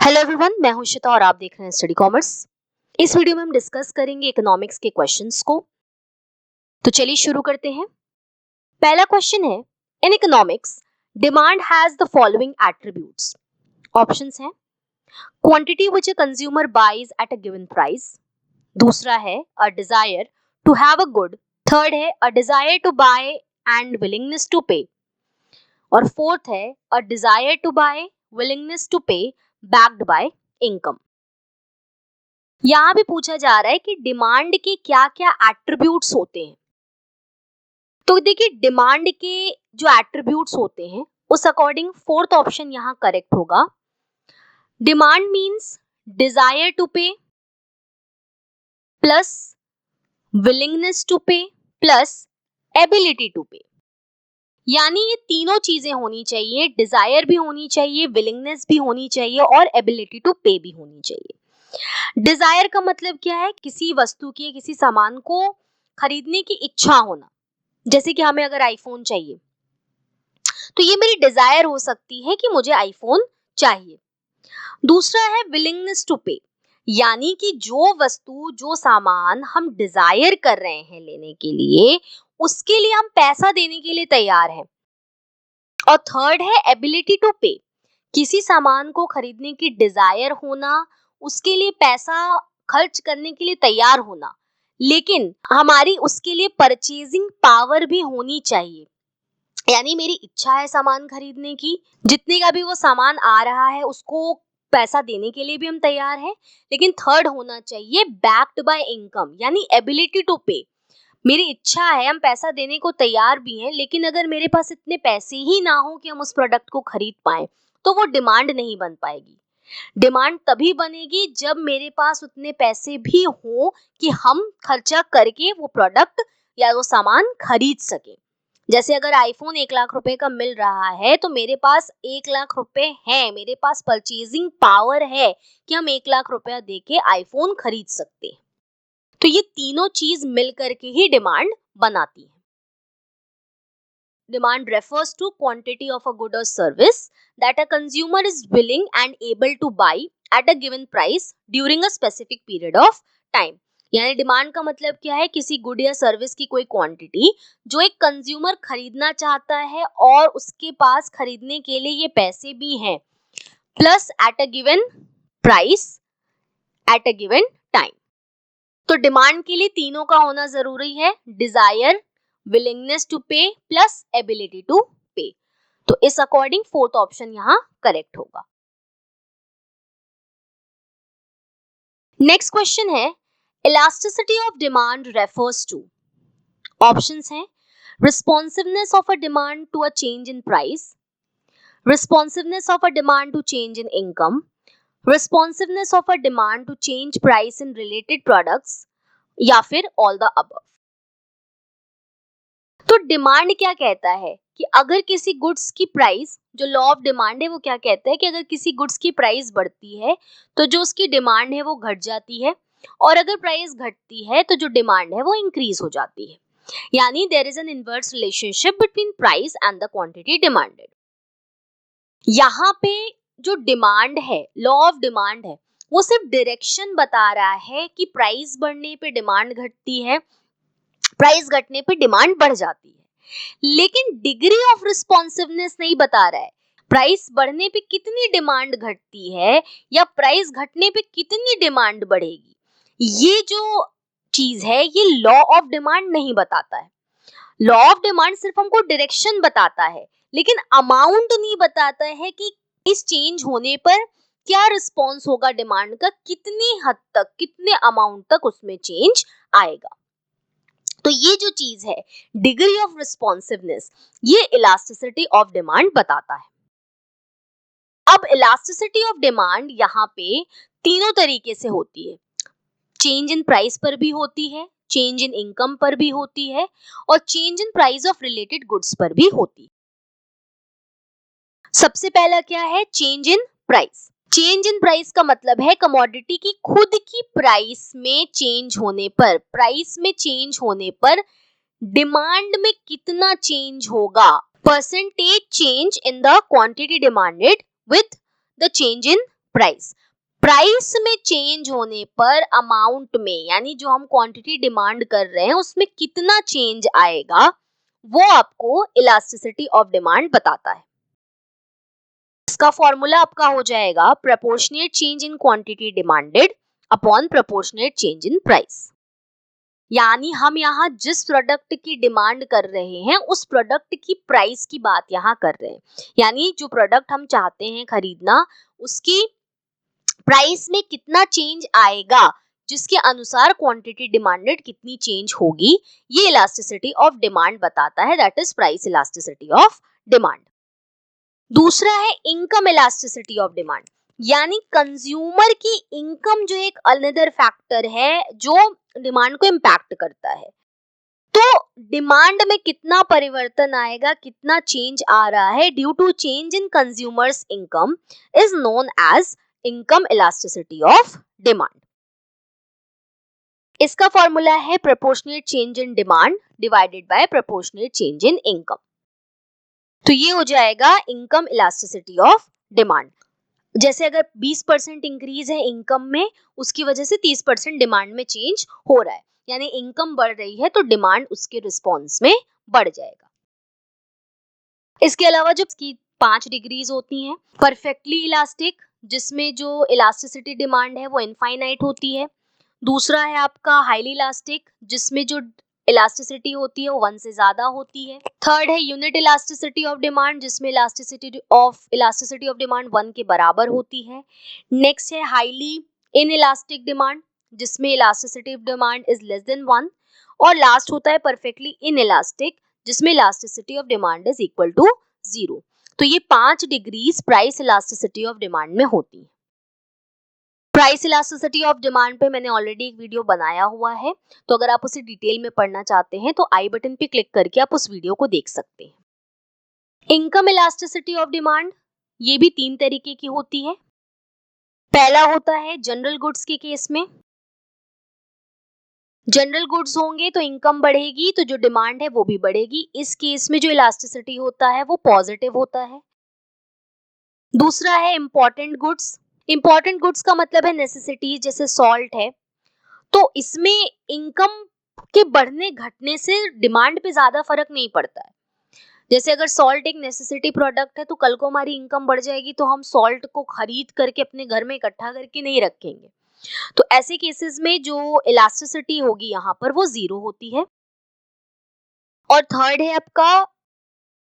Hello everyone, मैं हूं श्वेता और आप देख रहे हैं स्टडी कॉमर्स। इस वीडियो में हम डिस्कस करेंगे इकोनॉमिक्स के क्वेश्चंस को। तो चलिए शुरू करते हैं। पहला क्वेश्चन है, in economics demand has the following attributes. Options हैं quantity which a consumer buys at a given price, दूसरा है a desire to have a good, third है a desire to buy and willingness to pay, और fourth है a desire to buy, willingness to pay backed by income. यहाँ भी पूछा जा रहा है कि डिमांड के क्या क्या एट्रीब्यूट्स होते हैं। तो देखिए, डिमांड के जो एट्रीब्यूट्स होते हैं उस अकॉर्डिंग फोर्थ ऑप्शन यहाँ करेक्ट होगा। Demand means desire to pay plus willingness to pay plus ability to पे, यानी ये तीनों चीजें होनी चाहिए। डिजायर भी होनी चाहिए, विलिंगनेस भी होनी चाहिए और एबिलिटी टू पे भी होनी चाहिए। डिजायर का मतलब क्या है? किसी वस्तु की, किसी सामान को खरीदने की इच्छा होना। जैसे कि हमें अगर आईफोन चाहिए तो ये मेरी डिजायर हो सकती है कि मुझे आईफोन चाहिए। दूसरा है विलिंगनेस टू पे, यानी कि जो वस्तु, जो सामान हम डिजायर कर रहे हैं लेने के लिए, उसके लिए हम पैसा देने के लिए तैयार हैं। और थर्ड है एबिलिटी टू पे, किसी सामान को खरीदने की डिजायर होना, उसके लिए पैसा खर्च करने के लिए तैयार होना, लेकिन हमारी उसके लिए परचेजिंग पावर भी होनी चाहिए। यानी मेरी इच्छा है सामान खरीदने की, जितने का भी वो सामान आ रहा है उसको पैसा देने के लिए भी हम तैयार हैं, लेकिन थर्ड होना चाहिए बैक्ड बाय इनकम, यानी एबिलिटी टू पे। मेरी इच्छा है, हम पैसा देने को तैयार भी हैं, लेकिन अगर मेरे पास इतने पैसे ही ना हो कि हम उस प्रोडक्ट को खरीद पाए तो वो डिमांड नहीं बन पाएगी। डिमांड तभी बनेगी जब मेरे पास उतने पैसे भी हो कि हम खर्चा करके वो प्रोडक्ट या वो सामान खरीद सके। जैसे अगर आईफोन 1 लाख रुपए का मिल रहा है तो मेरे पास 1 लाख रुपए है, मेरे पास परचेजिंग पावर है कि हम 1 लाख रुपया देके आईफोन खरीद सकते हैं। तो ये तीनों चीज मिलकर के ही डिमांड बनाती है। Demand refers to quantity of a good or service that a consumer is willing and able to buy at a given price during a specific period of time। यानी डिमांड का मतलब क्या है? किसी गुड या service की कोई quantity जो एक कंज्यूमर खरीदना चाहता है और उसके पास खरीदने के लिए ये पैसे भी हैं, plus at a given price at a given time. तो डिमांड के लिए तीनों का होना जरूरी है, desire, willingness to pay plus ability to pay. तो इस अकॉर्डिंग फोर्थ ऑप्शन यहाँ करेक्ट होगा। नेक्स्ट क्वेश्चन है, elasticity of demand refers to. Options हैं responsiveness of a demand to a change in price, responsiveness of a demand to change in income, responsiveness of a demand to change price in related products, या फिर all the above. तो demand क्या कहता है कि अगर किसी goods की प्राइस, जो लॉ ऑफ डिमांड है वो क्या कहता है कि अगर किसी गुड्स की प्राइस बढ़ती है तो जो उसकी डिमांड है वो घट जाती है, और अगर प्राइस घटती है तो जो डिमांड है वो इंक्रीज हो जाती है। यानी there is an inverse relationship between price and the quantity demanded. यहाँ पे जो डिमांड है, लॉ ऑफ डिमांड है, वो सिर्फ डायरेक्शन बता रहा है कि प्राइस बढ़ने पे डिमांड घटती है, प्राइस घटने पे डिमांड बढ़ जाती है, लेकिन डिग्री ऑफ रिस्पॉन्सिवनेस नहीं बता रहा है। प्राइस बढ़ने पे कितनी डिमांड घटती है या प्राइस घटने पे कितनी डिमांड बढ़ेगी, ये जो चीज है ये लॉ ऑफ डिमांड नहीं बताता है। लॉ ऑफ डिमांड सिर्फ हमको डायरेक्शन बताता है, लेकिन अमाउंट नहीं बताता है कि इस चेंज होने पर क्या रिस्पॉन्स होगा डिमांड का, कितनी हद तक, कितने अमाउंट तक उसमें चेंज आएगा। तो ये जो चीज है डिग्री ऑफ रिस्पॉन्सिवनेस, ये इलास्टिसिटी ऑफ डिमांड बताता है। अब इलास्टिसिटी ऑफ डिमांड यहाँ पे तीनों तरीके से होती है, चेंज इन प्राइस पर भी होती है, चेंज इन इनकम पर भी होती है, और change in price of related goods पर भी होती है। सबसे पहला क्या है? Change in price. Change in price का मतलब है कमोडिटी की खुद की प्राइस में चेंज होने पर, प्राइस में चेंज होने पर डिमांड में कितना चेंज होगा, percentage change in the quantity demanded with the change in price. Price में चेंज होने पर अमाउंट में, यानी जो हम क्वांटिटी डिमांड कर रहे हैं उसमें कितना चेंज आएगा, वो आपको इलास्टिसिटी ऑफ डिमांड बताता है। इसका फॉर्मूला आपका हो जाएगा proportionate change in quantity demanded upon proportionate change in price. यानी हम यहाँ जिस प्रोडक्ट की डिमांड कर रहे हैं उस प्रोडक्ट की प्राइस की बात यहाँ कर रहे हैं। यानी जो प्रोडक्ट हम चाहते हैं खरीदना, उसकी प्राइस में कितना चेंज आएगा, जिसके अनुसार क्वांटिटी डिमांडेड कितनी चेंज होगी, ये इलास्टिसिटी ऑफ डिमांड बताता है, that is price elasticity of demand. दूसरा है इनकम इलास्टिसिटी ऑफ डिमांड, यानी कंज्यूमर की इनकम जो एक अनदर फैक्टर है जो डिमांड को इम्पैक्ट करता है। तो डिमांड में कितना परिवर्तन आएगा, कितना चेंज आ रहा है due to change in consumers income is known as income elasticity of demand. इसका फॉर्मूला है proportionate change in demand divided by proportionate change in income. तो ये हो जाएगा इनकम इलास्टिसिटी ऑफ डिमांड। जैसे अगर 20% इंक्रीज है इनकम में, उसकी वजह से 30% डिमांड में चेंज हो रहा है, यानी इनकम बढ़ रही है तो डिमांड उसके रिस्पॉन्स में बढ़ जाएगा। इसके अलावा जो इसकी 5 डिग्रीज होती हैं, परफेक्टली इलास्टिक, जिसमें जो इलास्टिसिटी डिमांड है वो इनफाइनाइट होती है। दूसरा है आपका हाईली इलास्टिक, जिसमें जो इलास्टिसिटी होती है वो 1 से ज्यादा होती है। थर्ड है यूनिट इलास्टिसिटी ऑफ डिमांड, जिसमें इलास्टिसिटी ऑफ डिमांड 1 के बराबर होती है। नेक्स्ट है हाईली इन इलास्टिक डिमांड, जिसमें elasticity of demand is less than 1। और लास्ट होता है परफेक्टली इन इलास्टिक, जिसमें elasticity of demand is equal to 0। तो ये 5 degrees price elasticity of demand में होती है। प्राइस इलास्टिसिटी ऑफ डिमांड पे मैंने ऑलरेडी एक वीडियो बनाया हुआ है, तो अगर आप उसे डिटेल में पढ़ना चाहते हैं तो आई बटन पे क्लिक करके आप उस वीडियो को देख सकते हैं। इनकम इलास्टिसिटी ऑफ डिमांड, ये भी 3 तरीके की होती है। पहला होता है जनरल गुड्स के केस में। जनरल गुड्स होंगे तो इनकम बढ़ेगी, तो जो डिमांड है वो भी बढ़ेगी। इस केस में जो इलास्टिसिटी होता है वो पॉजिटिव होता है। दूसरा है इंपॉर्टेंट गुड्स। इंपॉर्टेंट गुड्स का मतलब है नेसेसिटीज, जैसे सॉल्ट है, तो इसमें इनकम के बढ़ने घटने से डिमांड पे ज्यादा फर्क नहीं पड़ता है। जैसे अगर सॉल्ट एक नेसेसिटी प्रोडक्ट है तो कल को हमारी इनकम बढ़ जाएगी तो हम सॉल्ट को खरीद करके अपने घर में इकट्ठा करके नहीं रखेंगे। तो ऐसे केसेस में जो इलास्टिसिटी होगी यहाँ पर वो 0 होती है। और थर्ड है आपका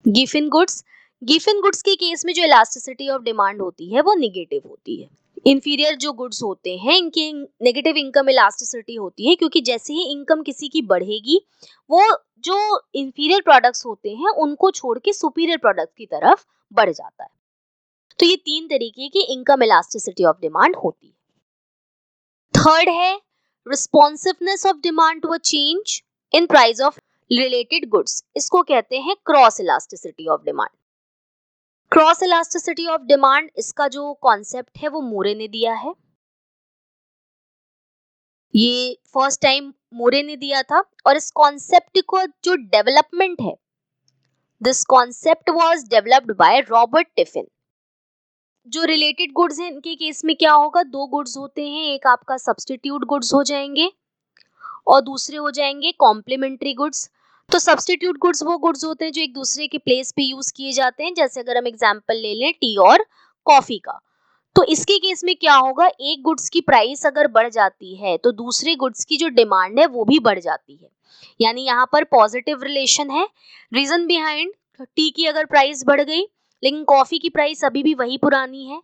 गिवन गुड्स। गिवन गुड्स के केस में जो इलास्टिसिटी ऑफ डिमांड होती है वो निगेटिव होती है। इंफीरियर जो गुड्स होते हैं इनकी नेगेटिव इनकम इलास्टिसिटी होती है, क्योंकि जैसे ही इनकम किसी की बढ़ेगी वो जो इंफीरियर प्रोडक्ट्स होते हैं उनको छोड़ के सुपीरियर प्रोडक्ट की तरफ बढ़ जाता है। तो ये 3 तरीके की इनकम इलास्टिसिटी ऑफ डिमांड होती है। थर्ड है responsiveness of demand to a change in price of related goods. इसको कहते हैं cross elasticity of demand. Cross elasticity of demand, इसका जो कॉन्सेप्ट है वो मूरे ने दिया है। ये फर्स्ट टाइम मूरे ने दिया था, और इस कॉन्सेप्ट को जो डेवलपमेंट है, this concept was developed by Robert tiffin. जो रिलेटेड गुड्स हैं इनके केस में क्या होगा, 2 गुड्स होते हैं, एक आपका सब्स्टिट्यूट गुड्स हो जाएंगे और दूसरे हो जाएंगे कॉम्प्लीमेंट्री गुड्स। तो सब्स्टिट्यूट गुड्स वो गुड्स होते हैं जो एक दूसरे के प्लेस पे यूज किए जाते हैं। जैसे अगर हम एग्जांपल ले लें टी और कॉफी का, तो इसके केस में क्या होगा, एक गुड्स की प्राइस अगर बढ़ जाती है तो दूसरे गुड्स की जो डिमांड है वो भी बढ़ जाती है, यानी यहाँ पर पॉजिटिव रिलेशन है। रीजन बिहाइंड, टी की अगर प्राइस बढ़ गई लेकिन कॉफी की प्राइस अभी भी वही पुरानी है,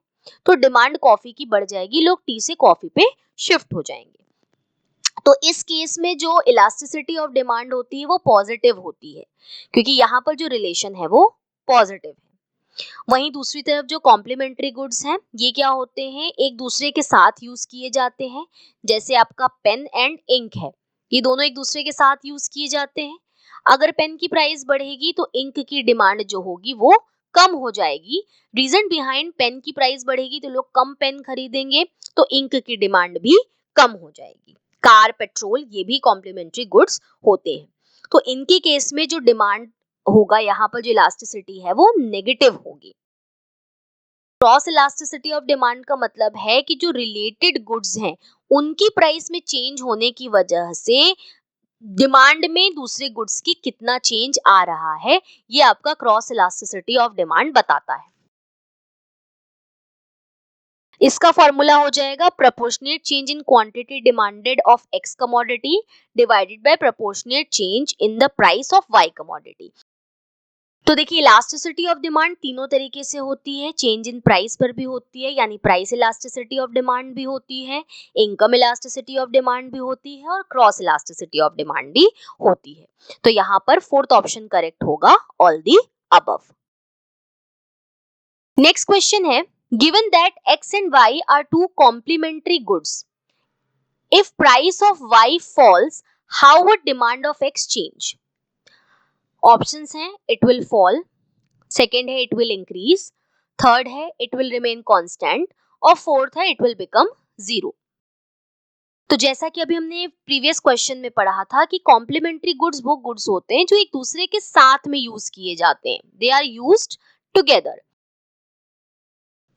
तो डिमांड कॉफी की बढ़ जाएगी, लोग टी से कॉफी पे शिफ्ट हो जाएंगे। तो इस केस में जो इलास्टिसिटी ऑफ डिमांड होती है वो पॉजिटिव होती है, क्योंकि यहाँ पर जो रिलेशन है वो पॉजिटिव है। वहीं दूसरी तरफ जो कॉम्प्लीमेंट्री गुड्स हैं, ये क्या होते हैं, एक दूसरे के साथ यूज किए जाते हैं। जैसे आपका पेन एंड इंक है, ये दोनों एक दूसरे के साथ यूज किए जाते हैं। अगर पेन की प्राइस बढ़ेगी तो इंक की डिमांड जो होगी वो कम हो जाएगी। रीजन बिहाइंड, पेन की प्राइस बढ़ेगी तो लोग कम पेन खरीदेंगे, तो इंक की डिमांड भी कम हो जाएगी। कार, पेट्रोल, ये भी कॉम्प्लीमेंट्री गुड्स होते हैं। तो इनके केस में जो डिमांड होगा, यहाँ पर जो इलास्टिसिटी है वो नेगेटिव होगी। क्रॉस इलास्टिसिटी ऑफ डिमांड का मतलब है कि जो रिलेटेड गुड्स हैं उनकी प्राइस में चेंज होने की वजह से डिमांड में दूसरे गुड्स की कितना चेंज आ रहा है, ये आपका क्रॉस इलास्टिसिटी ऑफ डिमांड बताता है। इसका फॉर्मूला हो जाएगा proportionate change in quantity demanded of X commodity divided by proportionate change in the price of Y commodity. तो देखिए इलास्टिसिटी ऑफ डिमांड तीनों तरीके से होती है, चेंज इन प्राइस पर भी होती है यानी प्राइस इलास्टिसिटी ऑफ डिमांड भी होती है, इनकम इलास्टिसिटी ऑफ डिमांड भी होती है और क्रॉस इलास्टिसिटी ऑफ डिमांड भी होती है। तो यहाँ पर फोर्थ ऑप्शन करेक्ट होगा, all the above. Next question है, given that x and y are two complementary goods, if price of y falls, how would demand of x change? Options हैं, it will fall, second है it will increase, third है it will remain constant और fourth है it will become zero। तो जैसा कि अभी हमने प्रीवियस क्वेश्चन में पढ़ा था कि कॉम्प्लीमेंट्री गुड्स वो गुड्स होते हैं जो एक दूसरे के साथ में यूज किए जाते हैं, they are used together.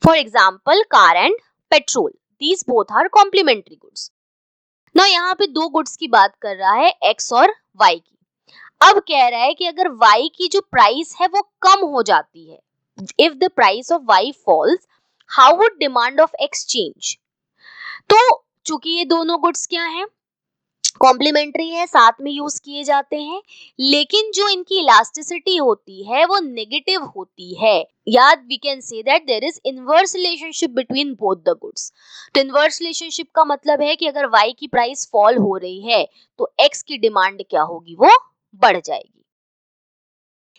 For example, car and petrol. These both are complementary goods. Now यहाँ पे दो गुड्स की बात कर रहा है X और Y की। अब कह रहा है कि अगर Y की जो प्राइस है वो कम हो जाती है, if the price of Y falls, how would demand of X change? तो चूंकि ये दोनों गुड्स क्या हैं, कॉम्प्लीमेंट्री है, साथ में यूज किए जाते हैं, लेकिन जो इनकी इलास्टिसिटी होती है वो नेगेटिव होती है, या we can say that there is inverse relationship between both the goods. तो इनवर्स रिलेशनशिप का मतलब है कि अगर y की प्राइस फॉल हो रही है तो x की डिमांड क्या होगी, वो बढ़ जाएगी।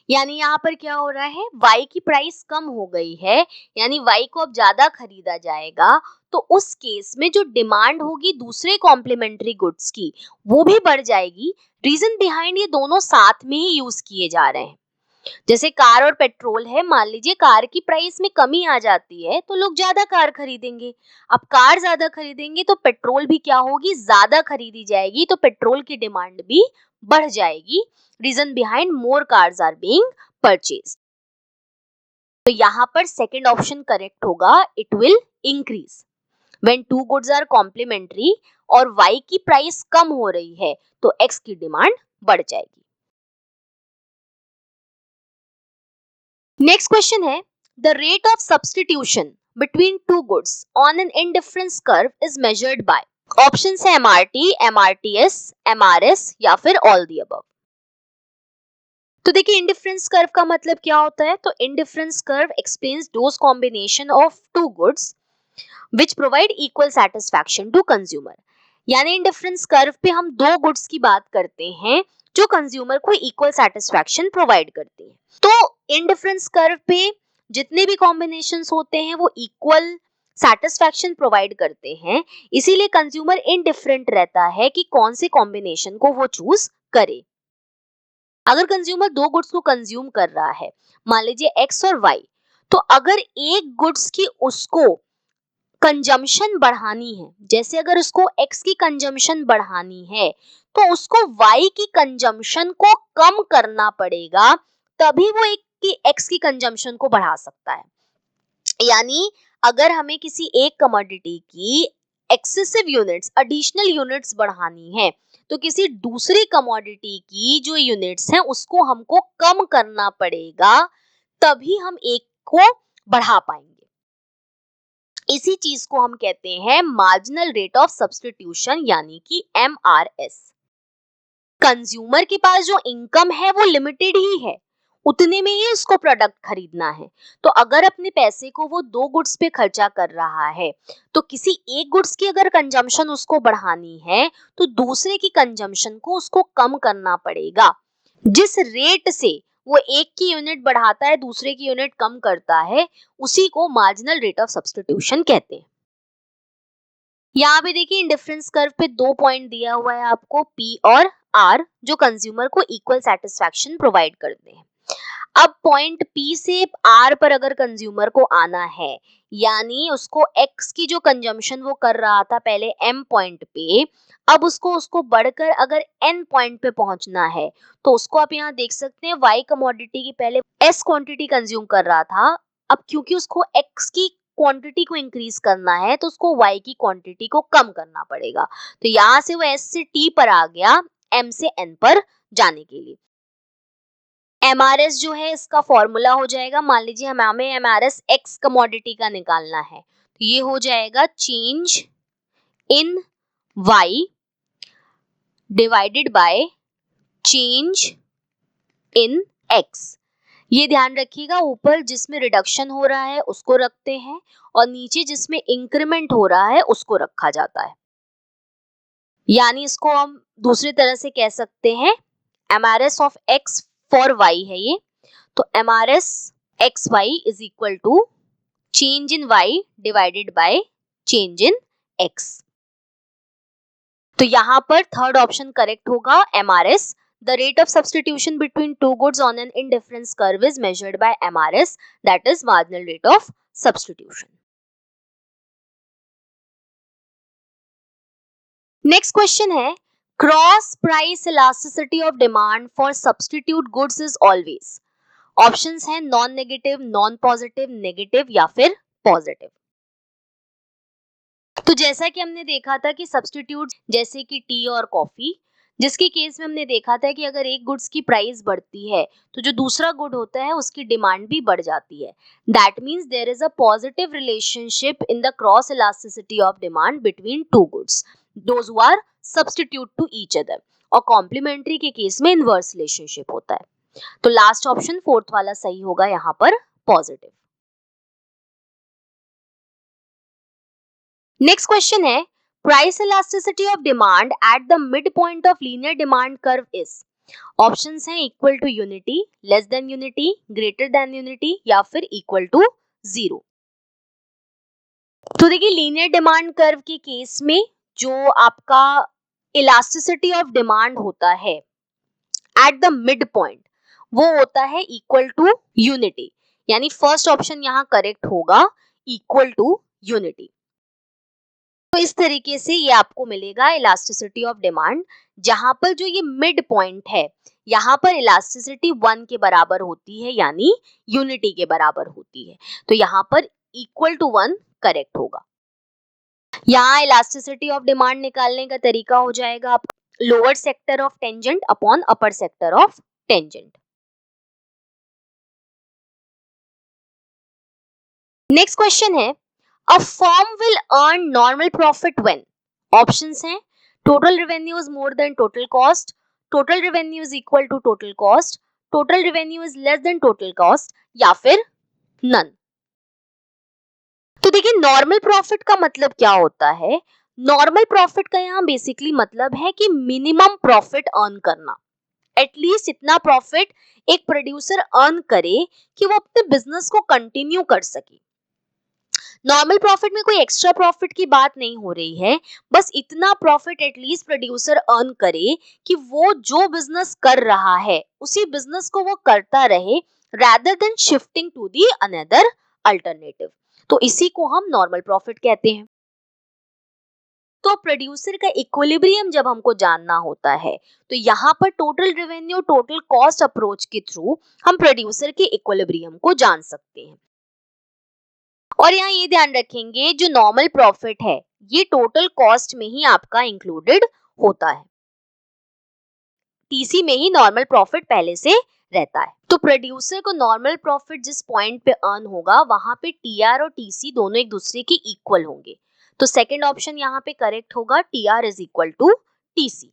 यानी यहाँ पर क्या हो रहा है, y की प्राइस कम हो गई है, यानी y को अब ज्यादा खरीदा जाएगा, तो उस केस में जो डिमांड होगी दूसरे कॉम्प्लीमेंट्री गुड्स की वो भी बढ़ जाएगी। रीजन बिहाइंड ये दोनों साथ में ही यूज किए जा रहे हैं। जैसे कार और पेट्रोल है, मान लीजिए कार की प्राइस में कमी आ जाती है तो लोग ज्यादा कार खरीदेंगे, अब कार ज्यादा खरीदेंगे तो पेट्रोल भी क्या होगी, ज्यादा खरीदी जाएगी, तो पेट्रोल की डिमांड भी बढ़ जाएगी। Reason behind more cars are being purchased. तो यहाँ पर सेकंड ऑप्शन करेक्ट होगा, it will increase when two goods are complementary और y की प्राइस कम हो रही है तो x की डिमांड बढ़ जाएगी। नेक्स्ट क्वेश्चन है, the rate of substitution between two goods on an indifference curve is measured by. Options है MRT, MRTS, MRS या फिर ऑल द अबव। तो देखिए इंडिफरेंस कर्व का मतलब क्या होता है, तो indifference curve explains those combination of two goods which provide equal satisfaction to consumer। यानी इंडिफरेंस कर्व पे हम दो गुड्स की बात करते हैं जो कंज्यूमर को इक्वल सेटिस्फैक्शन प्रोवाइड करती है। तो इंडिफरेंस कर्व पे जितने भी कॉम्बिनेशंस होते हैं वो इक्वल सेटिस्फैक्शन प्रोवाइड करते हैं, इसीलिए कंज्यूमर इनडिफरेंट रहता है कि कौन से कॉम्बिनेशन को वो चूज करे। अगर कंज्यूमर दो गुड्स को कंज्यूम कर रहा है, मान लीजिए एक्स और वाई, तो अगर एक गुड्स की उसको कंजम्पशन बढ़ानी है, जैसे अगर उसको x की कंजम्पशन बढ़ानी है तो उसको y की कंजम्पशन को कम करना पड़ेगा, तभी वो एक की x की कंजम्पशन को बढ़ा सकता है। यानी अगर हमें किसी एक कमोडिटी की एक्सेसिव यूनिट्स, एडिशनल यूनिट्स बढ़ानी है तो किसी दूसरी कमोडिटी की जो यूनिट्स हैं उसको हमको कम करना पड़ेगा, तभी हम एक को बढ़ा पाएंगे। इसी चीज को हम कहते हैं मार्जिनल रेट ऑफ सब्स्टिट्यूशन यानी कि MRS। कंज्यूमर के पास जो इनकम है वो लिमिटेड ही है, उतने में ही उसको प्रोडक्ट खरीदना है, तो अगर अपने पैसे को वो दो गुड्स पे खर्चा कर रहा है तो किसी एक गुड्स की अगर कंजम्पशन उसको बढ़ानी है तो दूसरे की कंजम्पशन को उसको कम करना पड़ेगा। जिस रेट से वो एक की यूनिट बढ़ाता है दूसरे की यूनिट कम करता है, उसी को मार्जिनल रेट ऑफ सब्स्टिट्यूशन कहते हैं। यहाँ पे देखिए इंडिफरेंस कर्व पे दो पॉइंट दिया हुआ है आपको, P और R, जो कंज्यूमर को इक्वल सेटिस्फैक्शन प्रोवाइड करते हैं। अब पॉइंट P से R पर अगर कंज्यूमर को आना है, यानी उसको X की जो कंजम्पशन वो कर रहा था पहले M पॉइंट पे, अब उसको बढ़कर अगर N पॉइंट पे पहुंचना है, तो उसको आप यहाँ देख सकते हैं Y कमोडिटी की पहले S क्वांटिटी कंज्यूम कर रहा था, अब क्योंकि उसको X की क्वांटिटी को इंक्रीज करना है तो उसको y की क्वांटिटी को कम करना पड़ेगा। तो यहां से वो s से t पर आ गया m से n पर जाने के लिए। MRS जो है इसका फॉर्मूला हो जाएगा, मान लीजिए हमें MRS x कमोडिटी का निकालना है तो ये हो जाएगा change in y divided by change in x। ये ध्यान रखिएगा, ऊपर जिसमें रिडक्शन हो रहा है उसको रखते हैं और नीचे जिसमें इंक्रीमेंट हो रहा है उसको रखा जाता है। यानी इसको हम दूसरी तरह से कह सकते हैं MRS of x for y है ये, तो MRS XY is equal to change in y divided by change in x। तो यहां पर थर्ड ऑप्शन करेक्ट होगा MRS। The rate of substitution between two goods on an indifference curve is measured by MRS, that is marginal rate of substitution. Next question है cross price elasticity of demand for substitute goods is always। Options हैं non negative, non positive, negative या फिर positive. तो जैसा कि हमने देखा था कि सब्स्टिट्यूट जैसे कि टी और कॉफी, जिसके केस में हमने देखा था कि अगर एक गुड्स की प्राइस बढ़ती है तो जो दूसरा गुड होता है उसकी डिमांड भी बढ़ जाती है। That means there is a positive relationship in the cross elasticity of demand between two goods those who are substitute to each other. और कॉम्प्लीमेंट्री के केस में इनवर्स रिलेशनशिप होता है। तो लास्ट ऑप्शन फोर्थ वाला सही होगा यहाँ पर पॉजिटिव। नेक्स्ट क्वेश्चन है price elasticity of demand at the mid point of linear demand curve is. Options हैं equal to unity, less than unity, greater than unity या फिर इक्वल टू जीरो। तो देखिए लीनियर डिमांड कर्व के case में जो आपका इलास्टिसिटी ऑफ डिमांड होता है एट द मिड पॉइंट वो होता है इक्वल टू यूनिटी, यानी फर्स्ट ऑप्शन यहाँ करेक्ट होगा इक्वल टू यूनिटी। तो इस तरीके से ये आपको मिलेगा इलास्टिसिटी ऑफ डिमांड, जहां पर जो ये मिड पॉइंट है यहाँ पर इलास्टिसिटी 1 के बराबर होती है, यानी यूनिटी के बराबर होती है। तो यहाँ पर इक्वल टू 1 करेक्ट होगा। यहाँ इलास्टिसिटी ऑफ डिमांड निकालने का तरीका हो जाएगा lower sector of tangent upon upper sector of tangent. Next question है A firm will earn normal profit when। Options हैं total revenue is more than total cost, total revenue is equal to total cost, total revenue is less than total cost या फिर none। तो देखिए normal profit का मतलब क्या होता है। नॉर्मल प्रॉफिट का यहाँ बेसिकली मतलब है कि मिनिमम प्रॉफिट अर्न करना, एटलीस्ट इतना प्रॉफिट एक प्रोड्यूसर अर्न करे कि वो अपने बिजनेस को कंटिन्यू कर सके। नॉर्मल प्रॉफिट में कोई एक्स्ट्रा प्रॉफिट की बात नहीं हो रही है, बस इतना प्रॉफिट एटलीस्ट प्रोड्यूसर अर्न करे कि वो जो बिजनेस कर रहा है उसी बिजनेस को वो करता रहे rather than shifting to the another alternative। तो इसी को हम नॉर्मल प्रॉफिट कहते हैं। तो प्रोड्यूसर का इक्विलिब्रियम जब हमको जानना होता है तो यहाँ पर total revenue total cost approach के थ्रू हम प्रोड्यूसर के इक्विलिब्रियम को जान सकते हैं। और यहाँ ये ध्यान रखेंगे जो नॉर्मल प्रॉफिट है ये टोटल कॉस्ट में ही आपका इंक्लूडेड होता है, टीसी में ही नॉर्मल प्रॉफिट पहले से रहता है। तो प्रोड्यूसर को नॉर्मल प्रॉफिट जिस पॉइंट पे अर्न होगा वहां पे टीआर और टीसी दोनों एक दूसरे के इक्वल होंगे। तो सेकंड ऑप्शन यहाँ पे करेक्ट होगा, TR is equal to TC.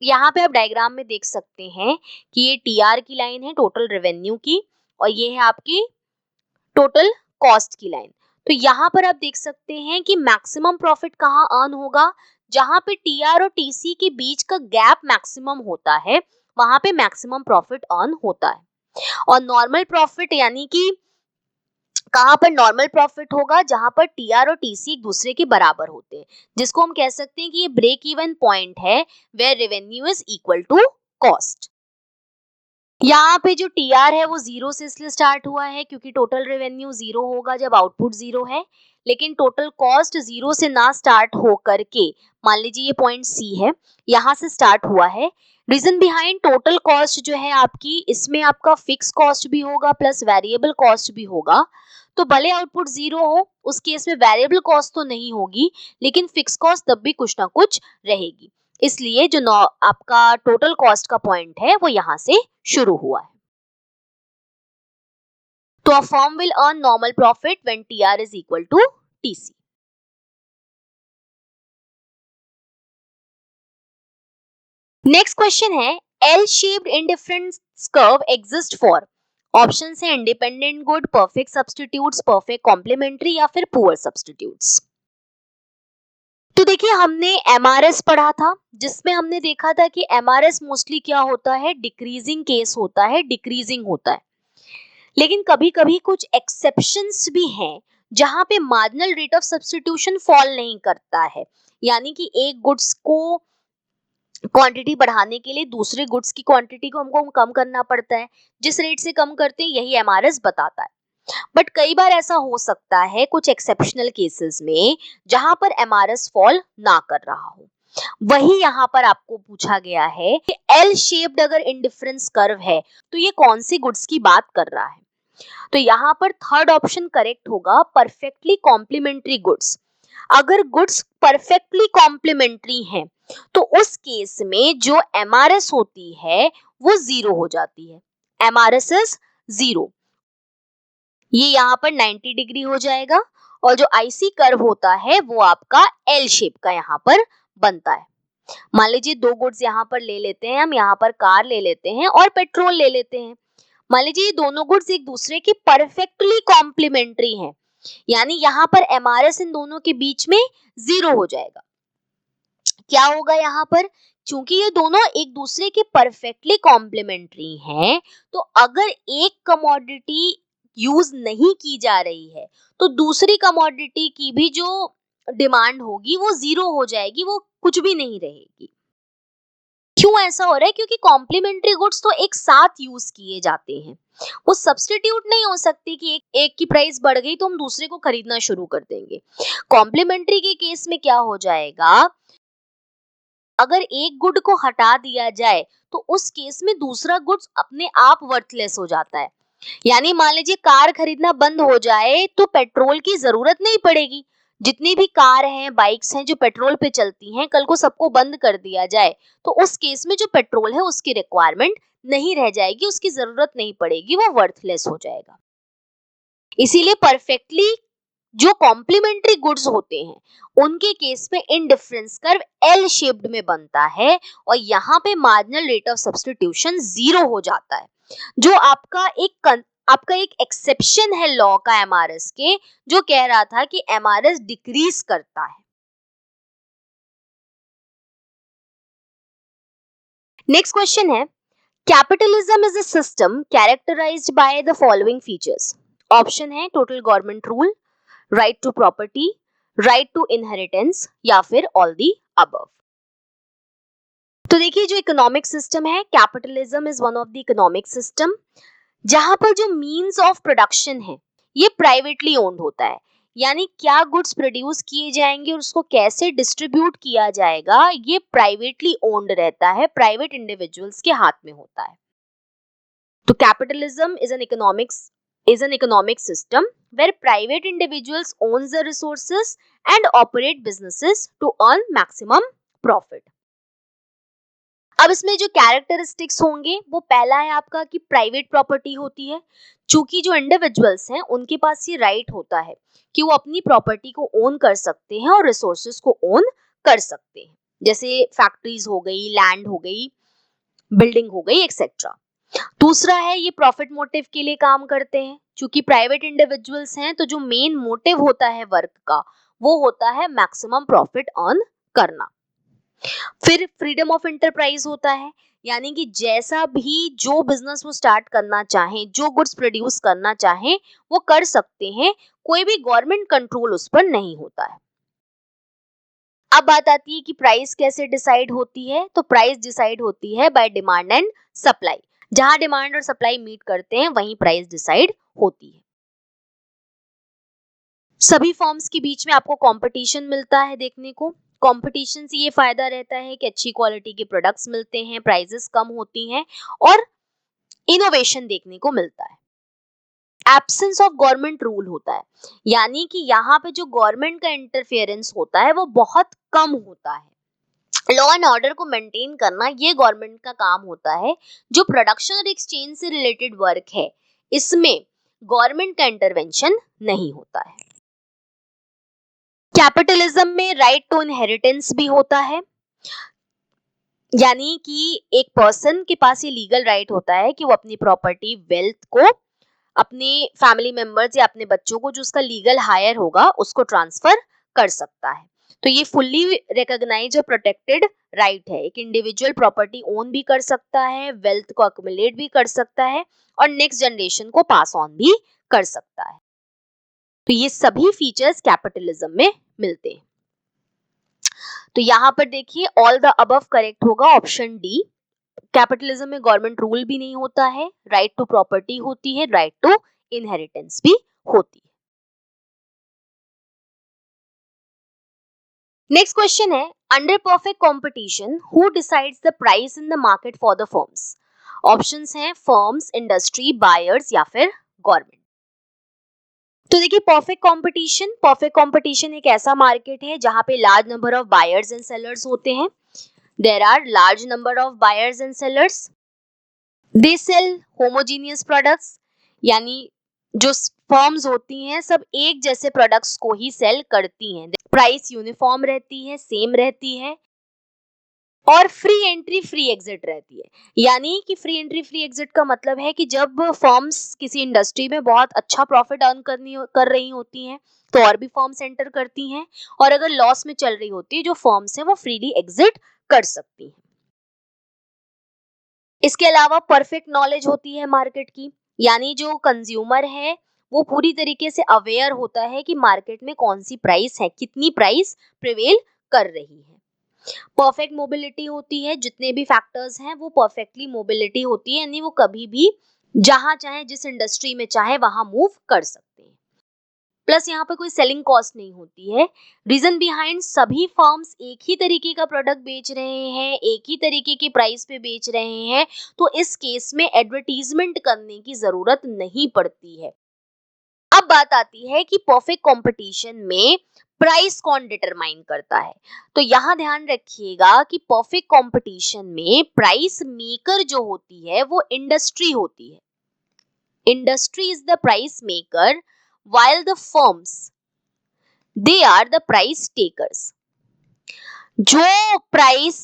यहाँ पे आप डायग्राम में देख सकते हैं कि ये टीआर की लाइन है टोटल रेवेन्यू की और ये है आपकी टोटल कॉस्ट की लाइन। तो यहाँ पर आप देख सकते हैं कि मैक्सिमम प्रॉफिट कहाँ अर्न होगा, जहां पे टीआर और टीसी के बीच का गैप मैक्सिमम होता है वहां पे मैक्सिमम प्रॉफिट अर्न होता है। और नॉर्मल प्रॉफिट यानी कि कहां पर नॉर्मल प्रॉफिट होगा, जहां पर टीआर और टीसी एक दूसरे के बराबर होते हैं, जिसको हम कह सकते हैं कि ये ब्रेक इवन पॉइंट है where revenue is equal to cost. यहाँ पे जो टीआर है वो जीरो से इसलिए स्टार्ट हुआ है क्योंकि टोटल रेवेन्यू जीरो होगा जब आउटपुट जीरो है, लेकिन टोटल कॉस्ट जीरो से ना स्टार्ट हो करके मान लीजिए ये पॉइंट सी है यहाँ से स्टार्ट हुआ है। रीजन बिहाइंड टोटल कॉस्ट जो है आपकी, इसमें आपका फिक्स कॉस्ट भी होगा प्लस वेरिएबल कॉस्ट भी होगा। तो भले आउटपुट 0 हो, उस केस में वेरिएबल कॉस्ट तो नहीं होगी, लेकिन फिक्स कॉस्ट तब भी कुछ ना कुछ रहेगी। इसलिए जो आपका टोटल कॉस्ट का पॉइंट है वो यहां से शुरू हुआ है। तो a firm will earn normal profit when TR is equal to TC. Next question है, L shaped indifference curve exist for, option है independent good, perfect substitutes, perfect complementary या फिर पुअर सब्स्टिट्यूट्स। तो देखिए हमने एमआरएस पढ़ा था, जिसमें हमने देखा था कि एमआरएस मोस्टली क्या होता है, डिक्रीजिंग केस होता है, डिक्रीजिंग होता है। लेकिन कभी कभी कुछ एक्सेप्शंस भी हैं जहां पे marginal rate of substitution fall नहीं करता है, यानी कि एक गुड्स को क्वांटिटी बढ़ाने के लिए दूसरे गुड्स की क्वांटिटी को हमको कम करना पड़ता है, जिस रेट से कम करते हैं यही एमआरएस बताता है। बट कई बार ऐसा हो सकता है कुछ एक्सेप्शनल केसेस में जहां पर एमआरएस फॉल ना कर रहा हो, वही यहाँ पर आपको पूछा गया है कि एल शेप्ड अगर इंडिफरेंस कर्व है तो ये कौन सी गुड्स की बात कर रहा है। तो यहाँ पर थर्ड ऑप्शन करेक्ट होगा, परफेक्टली कॉम्प्लीमेंट्री गुड्स। अगर गुड्स परफेक्टली कॉम्प्लीमेंट्री हैं तो उस केस में जो एमआरएस होती है वो 0 हो जाती है, एमआरएस इज 0। ये यहाँ पर 90 डिग्री हो जाएगा और जो आईसी कर्व होता है वो आपका एल शेप का यहाँ पर बनता है। मान लीजिए दो गुड्स यहाँ पर ले लेते हैं हम, यहाँ पर कार ले लेते हैं और पेट्रोल ले लेते हैं। मान लीजिए ये दोनों गुड्स एक दूसरे की परफेक्टली कॉम्प्लीमेंट्री हैं, यानी यहाँ पर एमआरएस इन दोनों के बीच में 0 हो जाएगा। क्या होगा यहाँ पर, क्योंकि ये दोनों एक दूसरे के परफेक्टली कॉम्प्लीमेंट्री हैं, तो अगर एक कमोडिटी यूज नहीं की जा रही है तो दूसरी कमोडिटी की भी जो डिमांड होगी वो 0 हो जाएगी, वो कुछ भी नहीं रहेगी। क्यों ऐसा हो रहा है, क्योंकि कॉम्प्लीमेंट्री गुड्स तो एक साथ यूज किए जाते हैं, वो सब्स्टिट्यूट नहीं हो सकती कि एक की प्राइस बढ़ गई तो हम दूसरे को खरीदना शुरू कर देंगे। कॉम्प्लीमेंट्री के केस में क्या हो जाएगा, अगर एक गुड को हटा दिया जाए तो उस केस में दूसरा गुड्स अपने आप वर्थलेस हो जाता है। यानी मान लीजिए कार खरीदना बंद हो जाए तो पेट्रोल की जरूरत नहीं पड़ेगी, जितनी भी कार हैं, बाइक्स हैं जो पेट्रोल पे चलती हैं, कल को सबको बंद कर दिया जाए तो उस केस में जो पेट्रोल है उसकी रिक्वायरमेंट नहीं रह जाएगी, उसकी जरूरत नहीं पड़ेगी, वो वर्थलेस हो जाएगा। इसीलिए परफेक्टली जो कॉम्प्लीमेंट्री गुड्स होते हैं उनके केस में इंडिफरेंस कर्व एल शेप्ड में बनता है और यहाँ पे मार्जिनल रेट ऑफ सब्स्टिट्यूशन 0 हो जाता है, जो आपका एक एक्सेप्शन है लॉ का एमआरएस के, जो कह रहा था कि एमआरएस डिक्रीज करता है। नेक्स्ट क्वेश्चन है, capitalism is a system characterized by the following features. Option है total government rule, right to property, right to inheritance या फिर ऑल दी अबव। तो देखिए जो इकोनॉमिक सिस्टम है, capitalism is one of the economic system जहां पर जो मींस ऑफ प्रोडक्शन है ये प्राइवेटली ओन्ड होता है, यानी क्या गुड्स प्रोड्यूस किए जाएंगे और उसको कैसे डिस्ट्रीब्यूट किया जाएगा ये प्राइवेटली ओन्ड रहता है, प्राइवेट इंडिविजुअल्स के हाथ में होता है। तो capitalism is an economic system where private individuals owns the resources and operate businesses to earn maximum profit. अब इसमें जो कैरेक्टरिस्टिक्स होंगे वो पहला है आपका कि प्राइवेट प्रॉपर्टी होती है, चूंकि जो इंडिविजुअल्स हैं उनके पास ये राइट होता है कि वो अपनी प्रॉपर्टी को ओन कर सकते हैं और रिसोर्सेज को ओन कर सकते हैं, जैसे फैक्ट्रीज हो गई, लैंड हो गई, बिल्डिंग हो गई एक्सेट्रा। दूसरा है ये प्रॉफिट मोटिव के लिए काम करते हैं, क्योंकि प्राइवेट इंडिविजुअल्स हैं तो जो मेन मोटिव होता है वर्क का वो होता है मैक्सिमम प्रॉफिट अर्न करना। फिर फ्रीडम ऑफ एंटरप्राइज होता है, यानी कि जैसा भी जो बिजनेस वो स्टार्ट करना चाहे, जो गुड्स प्रोड्यूस करना चाहे वो कर सकते हैं, कोई भी गवर्नमेंट कंट्रोल उस पर नहीं होता है। अब बात आती है कि प्राइस कैसे डिसाइड होती है, तो प्राइस डिसाइड होती है बाय डिमांड एंड सप्लाई, जहां डिमांड और सप्लाई मीट करते हैं वहीं प्राइस डिसाइड होती है। सभी फॉर्म्स के बीच में आपको कंपटीशन मिलता है देखने को, कंपटीशन से ये फायदा रहता है कि अच्छी क्वालिटी के प्रोडक्ट्स मिलते हैं, प्राइसेस कम होती हैं और इनोवेशन देखने को मिलता है। एब्सेंस ऑफ गवर्नमेंट रूल होता है, यानी कि यहाँ पे जो गवर्नमेंट का इंटरफेरेंस होता है वो बहुत कम होता है। लॉ एंड ऑर्डर को मेंटेन करना ये गवर्नमेंट का काम होता है। जो प्रोडक्शन और एक्सचेंज से रिलेटेड वर्क है इसमें गवर्नमेंट का इंटरवेंशन नहीं होता है। कैपिटलिज्म में राइट टू इनहेरिटेंस भी होता है, यानी कि एक पर्सन के पास ये लीगल राइट होता है कि वो अपनी प्रॉपर्टी वेल्थ को अपने फैमिली मेंबर्स या अपने बच्चों को जो उसका लीगल हायर होगा उसको ट्रांसफर कर सकता है। तो ये फुल्ली रिकॉग्नाइज्ड और प्रोटेक्टेड राइट है। एक इंडिविजुअल प्रॉपर्टी ओन भी कर सकता है, वेल्थ को अक्यूमुलेट भी कर सकता है और नेक्स्ट जनरेशन को पास ऑन भी कर सकता है। तो ये सभी फीचर्स कैपिटलिज्म में मिलते हैं। तो यहाँ पर देखिए ऑल द अबव करेक्ट होगा ऑप्शन डी। कैपिटलिज्म में गवर्नमेंट रूल भी नहीं होता है, राइट टू प्रॉपर्टी होती है, राइट टू इनहेरिटेंस भी होती है। नेक्स्ट क्वेश्चन है, under perfect competition who decides the price in the market for the firms? Options हैं फर्म्स, इंडस्ट्री, बायर्स या फिर गवर्नमेंट। तो देखिए परफेक्ट कंपटीशन एक ऐसा मार्केट है जहां पे large number of buyers and sellers होते हैं। There are large number of buyers and sellers, they sell homogeneous products, यानी जो फर्म्स होती हैं सब एक जैसे प्रोडक्ट्स को ही सेल करती हैं। प्राइस यूनिफॉर्म रहती है, सेम रहती है और फ्री एंट्री फ्री एग्जिट रहती है। यानी कि फ्री एंट्री फ्री एग्जिट का मतलब है कि जब फर्म्स किसी इंडस्ट्री में बहुत अच्छा प्रॉफिट अर्न कर रही होती हैं तो और भी फर्म्स एंटर करती हैं, और अगर लॉस में चल रही होती है जो फर्म्स हैं वो फ्रीली एग्जिट कर सकती हैं। इसके अलावा परफेक्ट नॉलेज होती है मार्केट की, यानी जो कंज्यूमर है वो पूरी तरीके से अवेयर होता है कि मार्केट में कौन सी प्राइस है, कितनी प्राइस प्रिवेल कर रही है। परफेक्ट मोबिलिटी होती है, जितने भी फैक्टर्स हैं वो परफेक्टली मोबिलिटी होती है, यानी वो कभी भी जहां चाहे जिस इंडस्ट्री में चाहे वहां मूव कर सकते हैं। प्लस यहाँ पे कोई सेलिंग कॉस्ट नहीं होती है। रीजन बिहाइंड सभी फर्म्स एक ही तरीके का प्रोडक्ट बेच रहे हैं, एक ही तरीके की प्राइस पे बेच रहे हैं, तो इस केस में एडवर्टीजमेंट करने की जरूरत नहीं पड़ती है। अब बात आती है कि परफेक्ट कंपटीशन में प्राइस कौन डिटरमाइन करता है। तो यहाँ ध्यान रखिएगा कि परफेक्ट कंपटीशन में प्राइस मेकर जो होती है वो इंडस्ट्री होती है। Industry is the price maker while the firms they are the price takers। जो प्राइस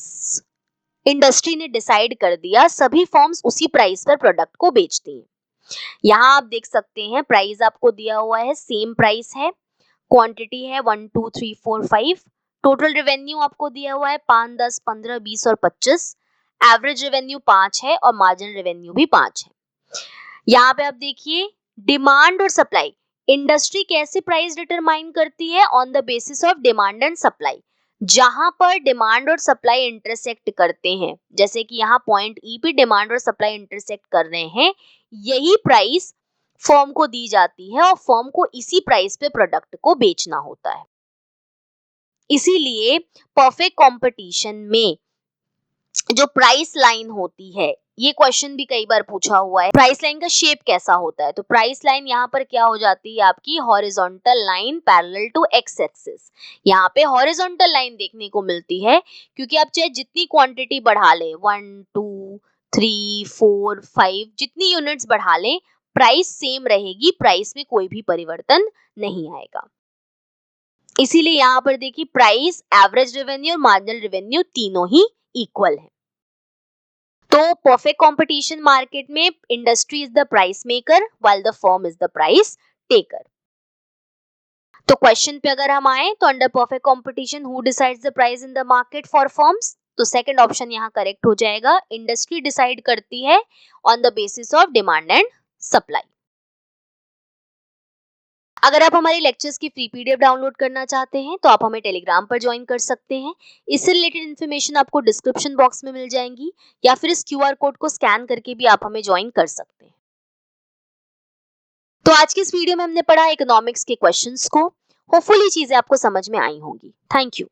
इंडस्ट्री ने डिसाइड कर दिया सभी फर्म्स उसी प्राइस पर प्रोडक्ट को बेचती हैं। यहाँ आप देख सकते हैं प्राइस आपको दिया हुआ है, सेम प्राइस है, क्वांटिटी है 1 2 3 4 5, टोटल रेवेन्यू आपको दिया हुआ है 5 10 15 20 और 25, एवरेज रेवेन्यू 5 है और मार्जिनल रेवेन्यू भी 5 है। यहाँ पे आप देखिए डिमांड और सप्लाई, इंडस्ट्री कैसे प्राइस डिटरमाइन करती है? On the basis of demand and supply. जहां पर डिमांड और सप्लाई इंटरसेक्ट करते हैं, जैसे कि यहाँ पॉइंट ई पे डिमांड और सप्लाई इंटरसेक्ट कर रहे हैं, यही प्राइस फर्म को दी जाती है और फर्म को इसी प्राइस पे प्रोडक्ट को बेचना होता है। इसीलिए परफेक्ट कंपटीशन में जो प्राइस लाइन होती है, ये क्वेश्चन भी कई बार पूछा हुआ है, प्राइस लाइन का शेप कैसा होता है? तो प्राइस लाइन यहाँ पर क्या हो जाती है आपकी horizontal line parallel to X axis. यहाँ पे हॉरिजॉन्टल लाइन देखने को मिलती है क्योंकि आप चाहे जितनी क्वांटिटी बढ़ा ले 1 2 3 4 5 जितनी यूनिट्स बढ़ा ले प्राइस सेम रहेगी, प्राइस में कोई भी परिवर्तन नहीं आएगा। इसीलिए यहाँ पर देखिए प्राइस, एवरेज रेवेन्यू और मार्जिनल रेवेन्यू तीनों ही इक्वल है। तो परफेक्ट कंपटीशन मार्केट में industry is the price maker while the firm is the price taker. तो क्वेश्चन पे अगर हम आए तो under perfect competition who decides the price in the market for firms? तो सेकंड ऑप्शन यहाँ करेक्ट हो जाएगा, इंडस्ट्री डिसाइड करती है on the basis of demand and supply. अगर आप हमारे लेक्चर्स की फ्री पीडीएफ डाउनलोड करना चाहते हैं तो आप हमें टेलीग्राम पर ज्वाइन कर सकते हैं। इससे रिलेटेड इन्फॉर्मेशन आपको डिस्क्रिप्शन बॉक्स में मिल जाएंगी या फिर इस क्यूआर कोड को स्कैन करके भी आप हमें ज्वाइन कर सकते हैं। तो आज की इस वीडियो में हमने पढ़ा इकोनॉमिक्स के क्वेश्चंस को। होपफुली चीजें आपको समझ में आई होंगी। Thank you.